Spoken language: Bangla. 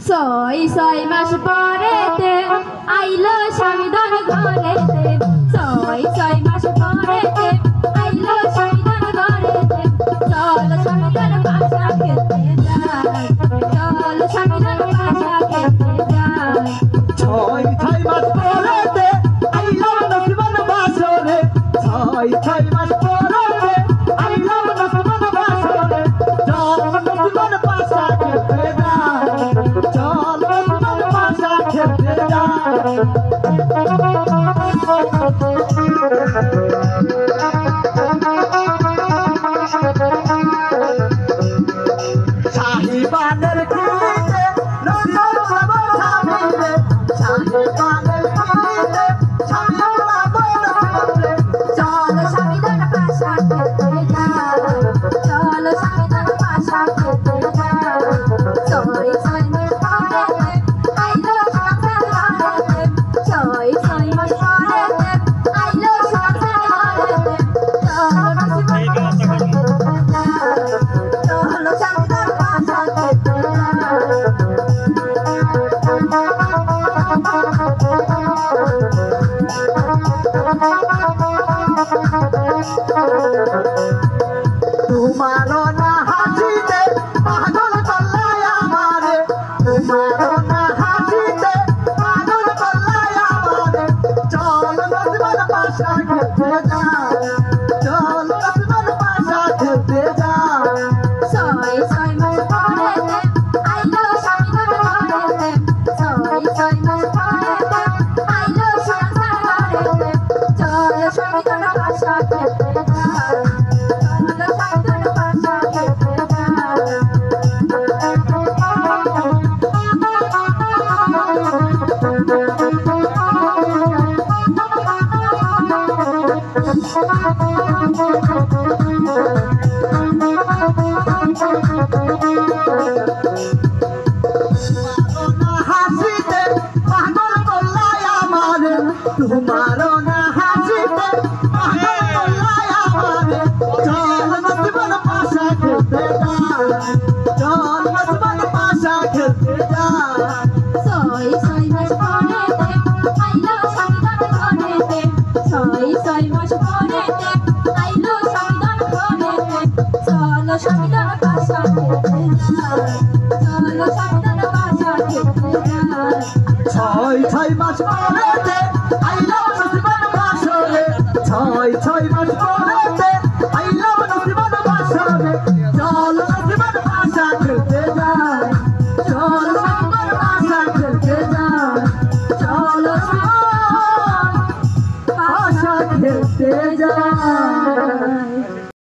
ছয় ছয় মাস পরেতে আইলো স্বামীদান ঘরেতে, ছয় ছয় মাস পরেতে আইলো স্বামীদান ঘরেতে। চল স্বামীদান পাশা খেতে যাই, চল স্বামীদান পাশা খেতে যাই। ছয় ছয় মাস পরেতে আইলো নসিবান বাসরে, ছয় ছয় মাস পরেতে আইলো নসিবান বাসরে। চল নসিবান পাশা খেতে যাই, চল নসিবান পাশা খেতে যাই। সাহিবানের খুলিতে নসিবান বাবা সামিলে, সাহিবানের খুলিতে সামিল বাবা নসিবানে। চল স্বামীদান পাশা খেতে যাই, চল স্বামীদান পাশা খেতে যাই। ছয় ছয় মাস পরেতে আইলো সংসার ঘরেতে, ছয় ছয় মাস পরেতে আইলো সংসার ঘরেতে। চল নসিবান পাশা খেতে যাই, চল স্বামীদান পাশা খেতে যাই। তোমারও না হাসিতে পাগল করলাই আমারে, তোমারও না হাসিতে পাগল করলাই আমারে। চল নসিবান পাশা খেতে যাই, চল নসিবান পাশা খেতে যাই। ছয় ছয় মাস পরেতে আইলো স্বামীদান ঘরেতে, ছয় ছয় মাস পরেতে আইলো সংসার ঘরেতে। চল স্বামীদান পাশা খেতে যাই, চল স্বামীদান পাশা খেতে যাই। তোমারও না হাসিতে পাগল করলাই আমারে, তোমারও না হাসিতে পাগল করলাই আমারে। চল নসিবান পাশা খেতে যাই, চল নসিবান পাশা খেতে যাই। ছয় ছয় মাস পরেতে আইলো স্বামীদান ঘরেতে, ছয় ছয় মাস পরেতে আইলো স্বামীদান ঘরেতে। চল স্বামীদান পাশা খেতে যাই, চল স্বামীদান পাশা খেতে যাই। ছয় ছয় মাস পরেতে আইলো নসিবান বাসরে, ছয় ছয় মাস পরেতে আইলো নসিবান বাসরে। চল নসিবান পাশা খেতে যাই, চল নসিবান পাশা খেতে যাই, চল নসিবান পাশা খেতে যাই।